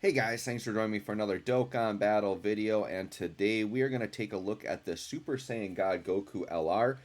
Hey guys, thanks for joining me for another Dokkan Battle video, and today we are going to take a look at the Super Saiyan God Goku LR.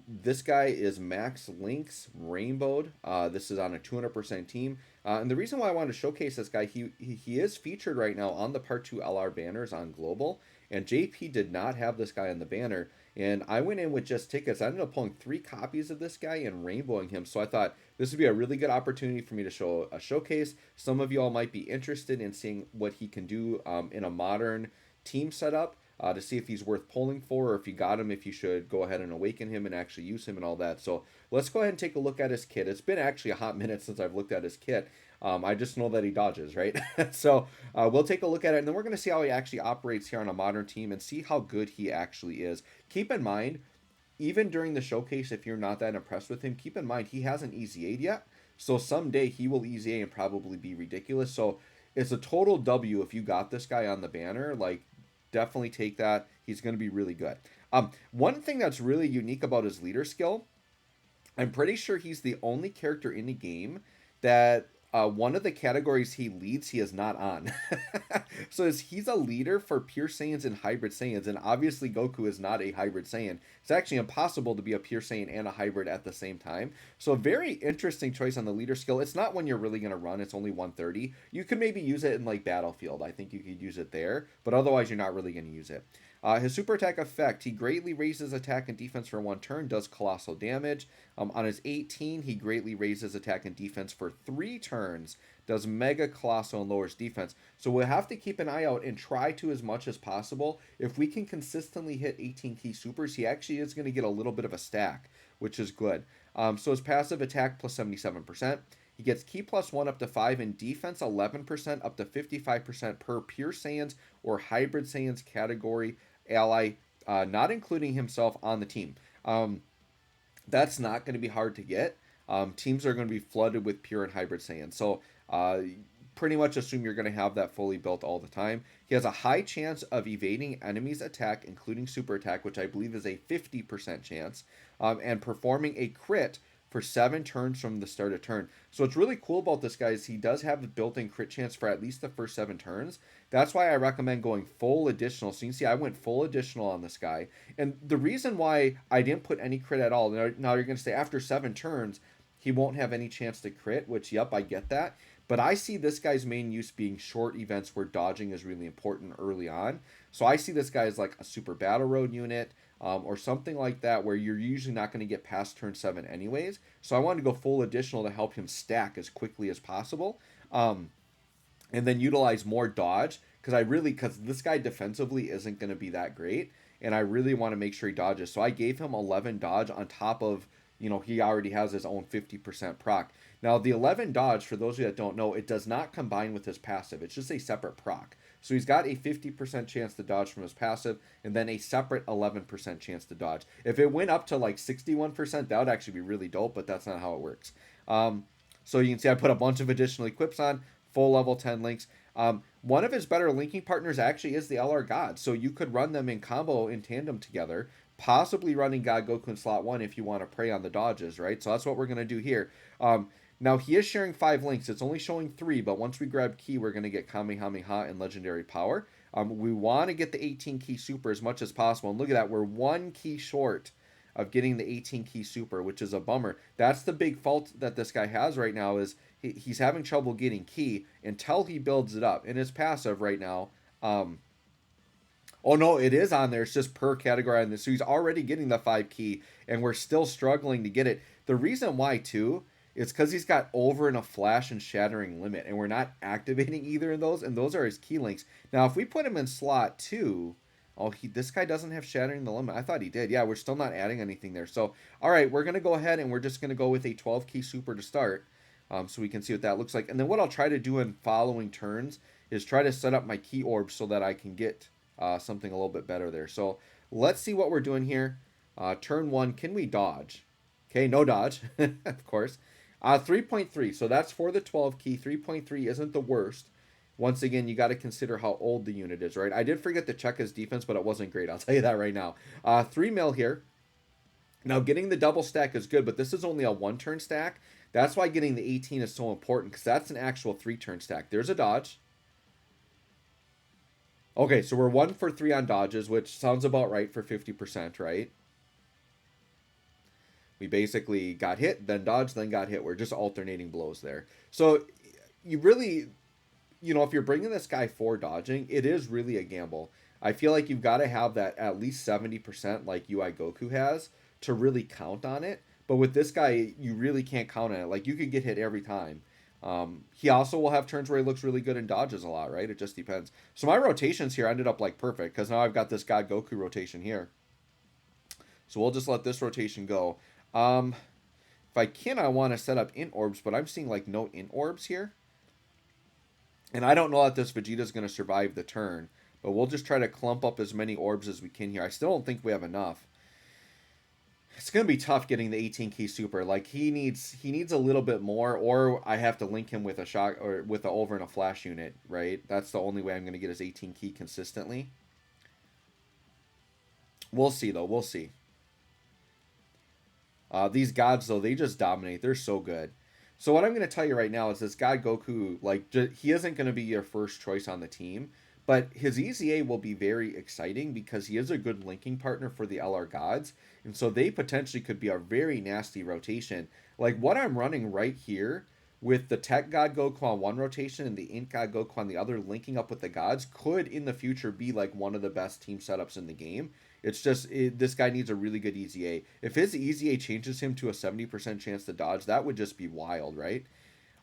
This guy is Max Link's Rainbowed. This is on a 200% team. And the reason why I wanted to showcase this guy, he is featured right now on the Part 2 LR banners on Global, and JP did not have this guy on the banner. And I went in with just tickets. I ended up pulling 3 copies of this guy and rainbowing him. So I thought this would be a really good opportunity for me to show a showcase. Some of you all might be interested in seeing what he can do in a modern team setup, to see if he's worth pulling for, or if you got him, if you should go ahead and awaken him and actually use him and all that. So let's go ahead and take a look at his kit. It's been actually a hot minute since I've looked at his kit. I just know that he dodges, right? So we'll take a look at it, and then we're going to see how he actually operates here on a modern team and see how good he actually is. Keep in mind, even during the showcase, if you're not that impressed with him, keep in mind he hasn't easy 8 yet. So someday he will easy 8 and probably be ridiculous. So it's a total W if you got this guy on the banner. Like, definitely take that. He's going to be really good. One thing that's really unique about his leader skill, I'm pretty sure he's the only character in the game that one of the categories he leads, he is not on. So he's a leader for pure Saiyans and hybrid Saiyans, and obviously Goku is not a hybrid Saiyan. It's actually impossible to be a pure Saiyan and a hybrid at the same time. So a very interesting choice on the leader skill. It's not when you're really going to run. It's only 130. You could maybe use it in like Battlefield. I think you could use it there, but otherwise you're not really going to use it. His super attack effect, he greatly raises attack and defense for 1 turn, does colossal damage. On his 18, he greatly raises attack and defense for 3 turns, does mega colossal and lowers defense. So we'll have to keep an eye out and try to, as much as possible. If we can consistently hit 18 key supers, he actually is going to get a little bit of a stack, which is good. So his passive attack plus 77%. He gets key plus 1 up to 5 and defense 11% up to 55% per pure Saiyans or hybrid Saiyans category ally, not including himself on the team. That's not going to be hard to get. Teams are going to be flooded with pure and hybrid Saiyans. So pretty much assume you're going to have that fully built all the time. He has a high chance of evading enemies' attack, including super attack, which I believe is a 50% chance, and performing a crit for 7 turns from the start of turn. So what's really cool about this guy is he does have a built-in crit chance for at least the first 7 turns. That's why I recommend going full additional. So you can see I went full additional on this guy. And the reason why I didn't put any crit at all, now you're going to say after 7 turns, he won't have any chance to crit, which, yep, I get that. But I see this guy's main use being short events where dodging is really important early on. So I see this guy as like a super battle road unit, or something like that, where you're usually not going to get past turn 7 anyways. So I wanted to go full additional to help him stack as quickly as possible, and then utilize more dodge, because this guy defensively isn't going to be that great, and I really want to make sure he dodges. So I gave him 11 dodge on top of, he already has his own 50% proc. Now, the 11 dodge, for those of you that don't know, it does not combine with his passive. It's just a separate proc. So he's got a 50% chance to dodge from his passive, and then a separate 11% chance to dodge. If it went up to like 61%, that would actually be really dope, but that's not how it works. So you can see I put a bunch of additional equips on, full level 10 links. One of his better linking partners actually is the LR God. So you could run them in combo, in tandem together, possibly running God Goku in slot 1 if you want to prey on the dodges, right? So that's what we're going to do here. Now, he is sharing 5 links. It's only showing 3, but once we grab key, we're going to get Kamehameha and Legendary Power. We want to get the 18 key super as much as possible. And look at that. We're 1 key short of getting the 18 key super, which is a bummer. That's the big fault that this guy has right now, is he's having trouble getting key until he builds it up. And his passive right now, oh no, it is on there. It's just per category on this. So he's already getting the 5 key, and we're still struggling to get it. The reason why, too, is because he's got over and a flash and shattering limit, and we're not activating either of those, and those are his key links. Now, if we put him in slot 2, this guy doesn't have shattering the limit. I thought he did. Yeah, we're still not adding anything there. So, all right, we're going to go ahead, and we're just going to go with a 12 key super to start, so we can see what that looks like. And then what I'll try to do in following turns is try to set up my key orbs so that I can get something a little bit better there. So let's see what we're doing here. Turn 1, can we dodge? Okay, no dodge, of course. 3.3, so that's for the 12 key. 3.3 isn't the worst. Once again, you got to consider how old the unit is, right? I did forget to check his defense, but it wasn't great. I'll tell you that right now. 3 mil here. Now, getting the double stack is good, but this is only a 1-turn stack. That's why getting the 18 is so important, because that's an actual 3-turn stack. There's a dodge. Okay, so we're 1 for 3 on dodges, which sounds about right for 50%, right? We basically got hit, then dodged, then got hit. We're just alternating blows there. So you really, if you're bringing this guy for dodging, it is really a gamble. I feel like you've got to have that at least 70% like UI Goku has to really count on it. But with this guy, you really can't count on it. Like, you could get hit every time. He also will have turns where he looks really good and dodges a lot, right? It just depends. So my rotations here ended up like perfect because now I've got this God Goku rotation here. So we'll just let this rotation go. If I can, I want to set up int orbs, but I'm seeing like no int orbs here. And I don't know that this Vegeta's going to survive the turn, but we'll just try to clump up as many orbs as we can here. I still don't think we have enough. It's going to be tough getting the 18 key super. Like, he needs a little bit more, or I have to link him with a shock or with a over and a flash unit, right? That's the only way I'm going to get his 18 key consistently. We'll see though. We'll see. These gods though, they just dominate. They're so good. So what I'm going to tell you right now is this God Goku, like, he isn't going to be your first choice on the team, but his EZA will be very exciting because he is a good linking partner for the LR gods, and so they potentially could be a very nasty rotation. Like, what I'm running right here with the Tech God Goku on one rotation and the Int God Goku on the other, linking up with the gods, could in the future be like one of the best team setups in the game. It's just this guy needs a really good EZA. If his EZA changes him to a 70% chance to dodge, that would just be wild, right?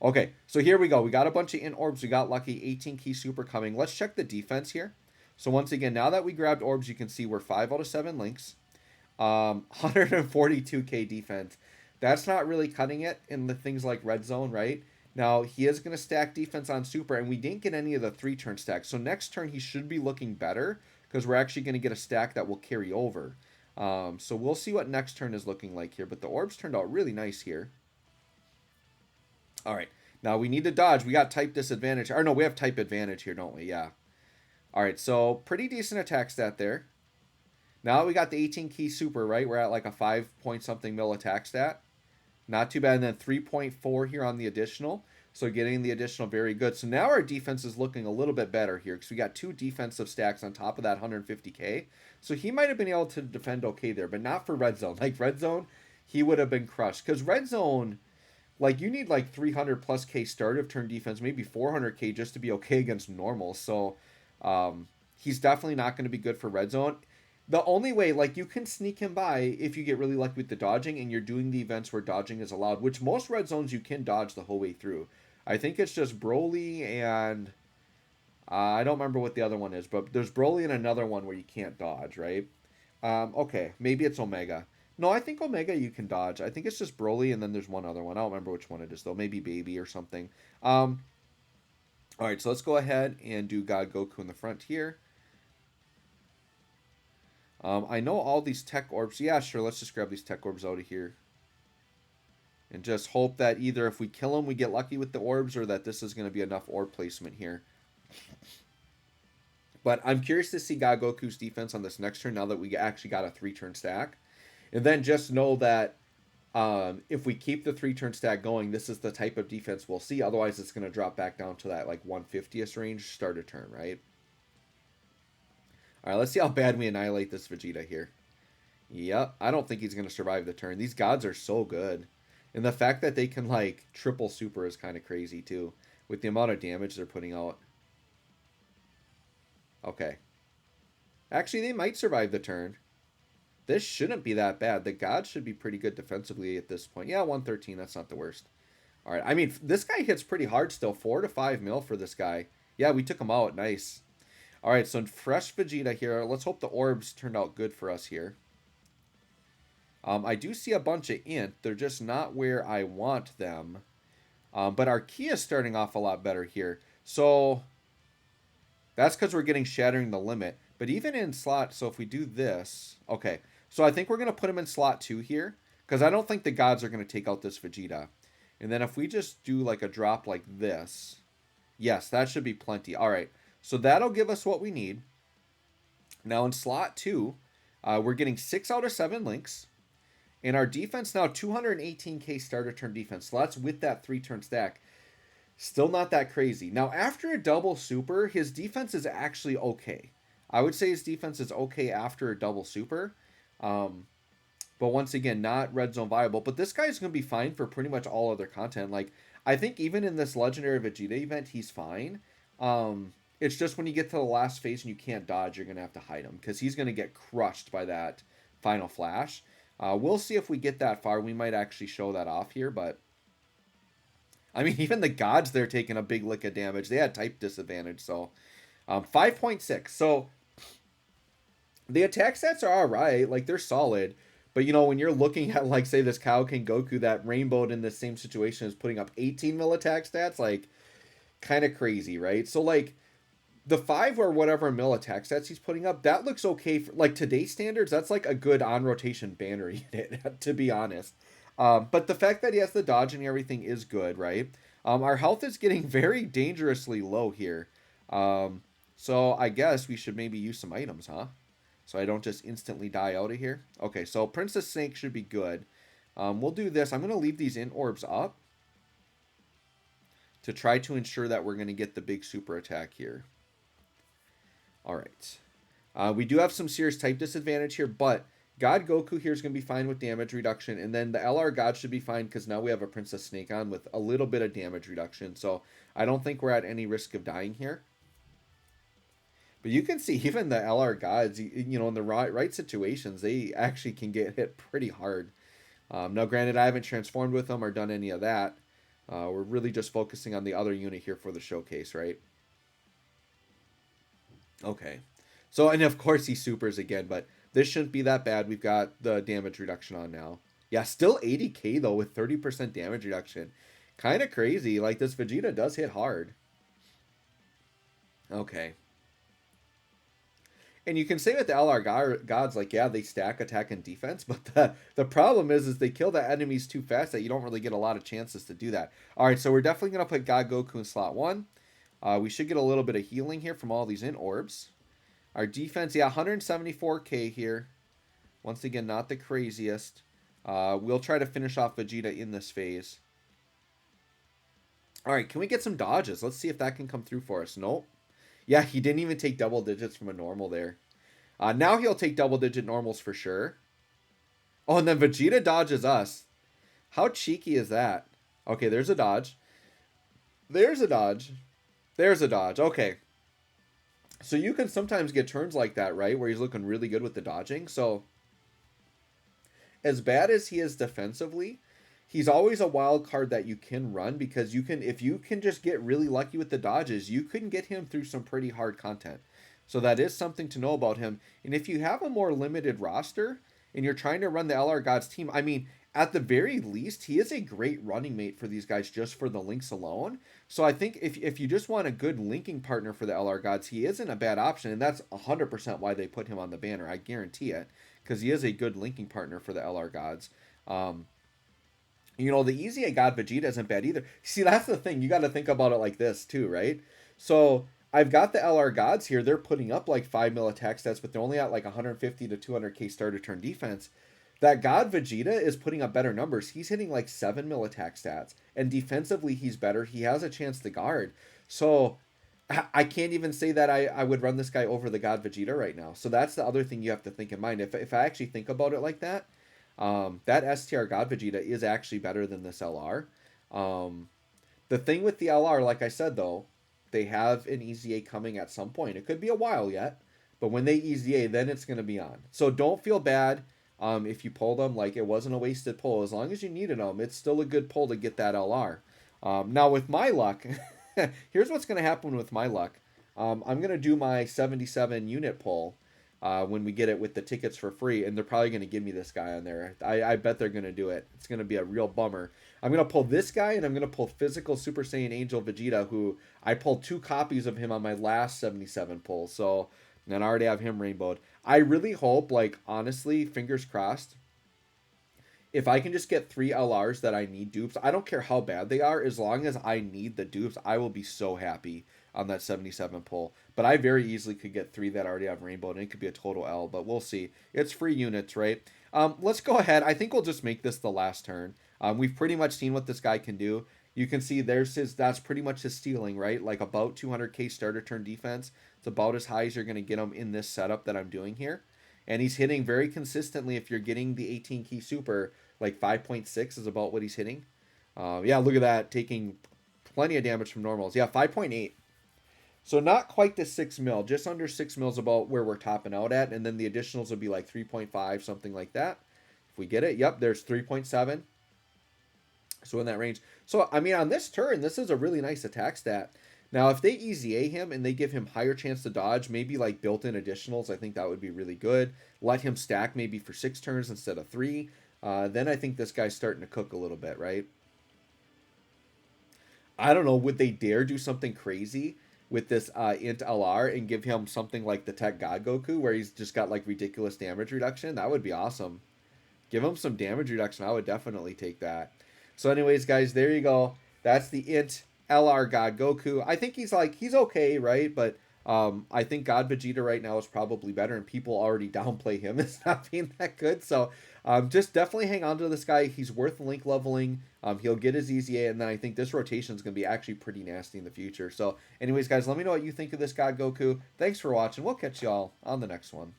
Okay, so here we go. We got a bunch of int orbs. We got lucky 18 key super coming. Let's check the defense here. So once again, now that we grabbed orbs, you can see we're 5 out of 7 links. 142k defense. That's not really cutting it in the things like red zone, right? Now, he is going to stack defense on super, and we didn't get any of the 3-turn stacks. So next turn, he should be looking better because we're actually going to get a stack that will carry over. So we'll see what next turn is looking like here. But the orbs turned out really nice here. All right. Now we need to dodge. We got type disadvantage. Or no, we have type advantage here, don't we? Yeah. All right. So pretty decent attack stat there. Now we got the 18 key super, right? We're at like a 5 point something mil attack stat. Not too bad. And then 3.4 here on the additional. So getting the additional very good. So now our defense is looking a little bit better here because we got 2 defensive stacks on top of that 150k. So he might have been able to defend okay there, but not for red zone. Like red zone, he would have been crushed because red zone, like, you need like 300 plus k start of turn defense, maybe 400k just to be okay against normal. So he's definitely not going to be good for red zone. The only way, like, you can sneak him by if you get really lucky with the dodging and you're doing the events where dodging is allowed, which most red zones you can dodge the whole way through. I think it's just Broly and I don't remember what the other one is, but there's Broly and another one where you can't dodge, right? Okay, maybe it's Omega. No, I think Omega you can dodge. I think it's just Broly and then there's one other one. I don't remember which one it is though. Maybe Baby or something. All right, so let's go ahead and do God Goku in the front here. I know all these tech orbs. Yeah, sure. Let's just grab these tech orbs out of here. And just hope that either if we kill them, we get lucky with the orbs, or that this is going to be enough orb placement here. But I'm curious to see God Goku's defense on this next turn now that we actually got a 3-turn stack. And then just know that if we keep the 3-turn stack going, this is the type of defense we'll see. Otherwise, it's going to drop back down to that like 150th range start a turn, right? All right, let's see how bad we annihilate this Vegeta here. Yep, I don't think he's going to survive the turn. These gods are so good. And the fact that they can, like, triple super is kind of crazy, too. With the amount of damage they're putting out. Okay. Actually, they might survive the turn. This shouldn't be that bad. The gods should be pretty good defensively at this point. Yeah, 113, that's not the worst. All right, I mean, this guy hits pretty hard still. 4 to 5 mil for this guy. Yeah, we took him out. Nice. All right, so fresh Vegeta here. Let's hope the orbs turned out good for us here. I do see a bunch of int. They're just not where I want them. But our key is starting off a lot better here. So that's because we're getting shattering the limit. But even in slot, so if we do this, okay. So I think we're going to put him in slot 2 here. Because I don't think the gods are going to take out this Vegeta. And then if we just do like a drop like this. Yes, that should be plenty. All right. So that'll give us what we need. Now in slot 2, we're getting 6 out of 7 links. And our defense now 218k starter turn defense. So that's with that 3-turn stack. Still not that crazy. Now, after a double super, his defense is actually okay. I would say his defense is okay after a double super. Um, but once again, not red zone viable. But this guy's going to be fine for pretty much all other content. Like, I think even in this Legendary Vegeta event, he's fine. It's just when you get to the last phase and you can't dodge, you're going to have to hide him because he's going to get crushed by that final flash. We'll see if we get that far. We might actually show that off here, but I mean, even the gods, they're taking a big lick of damage. They had type disadvantage, so 5.6. So the attack stats are all right. Like, they're solid. But, you know, when you're looking at, like, say, this Kaioken Goku that rainbowed in the same situation is putting up 18 mil attack stats, like, kind of crazy, right? So, like, the 5 or whatever mil attack stats he's putting up, that looks okay. For, like, today's standards, that's, like, a good on-rotation banner unit, to be honest. But the fact that he has the dodge and everything is good, right? Our health is getting very dangerously low here. So I guess we should maybe use some items, huh? So I don't just instantly die out of here. Okay, so Princess Snake should be good. We'll do this. I'm going to leave these in orbs up to try to ensure that we're going to get the big super attack here. All right. We do have some serious type disadvantage here, but God Goku here is going to be fine with damage reduction, and then the LR God should be fine because now we have a Princess Snake on with a little bit of damage reduction, so I don't think we're at any risk of dying here. But you can see even the LR Gods, you know, in the right situations, they actually can get hit pretty hard. Now, granted, I haven't transformed with them or done any of that. We're really just focusing on the other unit here for the showcase, right? Okay. So, and of course he supers again, but this shouldn't be that bad. We've got the damage reduction on now. Yeah, still 80k though with 30% damage reduction. Kind of crazy. Like, this Vegeta does hit hard. Okay. And you can say with the LR gods, like, yeah, they stack attack and defense, but the problem is they kill the enemies too fast that you don't really get a lot of chances to do that. All right, so we're definitely going to put God Goku in slot 1. We should get a little bit of healing here from all these in orbs. Our defense, yeah, 174k here. Once again, not the craziest. We'll try to finish off Vegeta in this phase. All right, can we get some dodges? Let's see if that can come through for us. Nope. Yeah, he didn't even take double digits from a normal there. Now he'll take double digit normals for sure. Oh, and then Vegeta dodges us. How cheeky is that? Okay, there's a dodge. There's a dodge. There's a dodge. Okay. So you can sometimes get turns like that, right? Where he's looking really good with the dodging. So as bad as he is defensively, he's always a wild card that you can run because you can, if you can just get really lucky with the dodges, you can get him through some pretty hard content. So that is something to know about him. And if you have a more limited roster and you're trying to run the LR Gods team, I mean, at the very least, he is a great running mate for these guys just for the links alone. So I think if you just want a good linking partner for the LR Gods, he isn't a bad option. And that's 100% why they put him on the banner. I guarantee it. Because he is a good linking partner for the LR Gods. You know, the Easy A God Vegeta isn't bad either. See, that's the thing. You got to think about it like this too, right? So I've got the LR Gods here. They're putting up like 5 mil attack stats, but they're only at like 150 to 200k starter turn defense. That God Vegeta is putting up better numbers. He's hitting like 7 mil attack stats. And defensively, he's better. He has a chance to guard. So I can't even say that I would run this guy over the God Vegeta right now. So that's the other thing you have to think in mind. If I actually think about it like that, that STR God Vegeta is actually better than this LR. The thing with the LR, like I said, though, they have an EZA coming at some point. It could be a while yet, but when they EZA, then it's going to be on. So don't feel bad if you pull them. Like, it wasn't a wasted pull. As long as you needed them, it's still a good pull to get that LR. Now, with my luck, here's what's going to happen with my luck. I'm going to do my 77 unit pull when we get it with the tickets for free, and they're probably going to give me this guy on there. I bet they're going to do it. It's going to be a real bummer. I'm going to pull this guy, and I'm going to pull Physical Super Saiyan Angel Vegeta, who I pulled 2 copies of him on my last 77 pull, so then I already have him rainbowed. I really hope, like, honestly, fingers crossed, if I can just get 3 LRs that I need dupes, I don't care how bad they are, as long as I need the dupes, I will be so happy on that 77 pull. But I very easily could get 3 that already have rainbow, and it could be a total L, but we'll see. It's free units, right? Let's go ahead. I think we'll just make this the last turn. We've pretty much seen what this guy can do. You can see there's his, that's pretty much his ceiling, right? Like about 200k starter turn defense. It's about as high as you're going to get him in this setup that I'm doing here. And he's hitting very consistently. If you're getting the 18 key super, like 5.6 is about what he's hitting. Yeah, look at that. Taking plenty of damage from normals. Yeah, 5.8. So not quite the 6 mil, just under 6 mil is about where we're topping out at, and then the additionals would be like 3.5, something like that. If we get it, yep, there's 3.7. So in that range. So I mean, on this turn, this is a really nice attack stat. Now, if they easy A him and they give him higher chance to dodge, maybe like built-in additionals, I think that would be really good. Let him stack maybe for 6 turns instead of 3. Then I think this guy's starting to cook a little bit, right? I don't know. Would they dare do something crazy with this int LR and give him something like the Tech God Goku, where he's just got like ridiculous damage reduction? That would be awesome. Give him some damage reduction. I would definitely take that. So, anyways, guys, there you go. That's the int LR God Goku. I think he's okay, right? But I think God Vegeta right now is probably better, and people already downplay him as not being that good. So just definitely hang on to this guy. He's worth link leveling. He'll get his EZA, and then I think this rotation is going to be actually pretty nasty in the future. So, anyways, guys, let me know what you think of this God Goku. Thanks for watching. We'll catch y'all on the next one.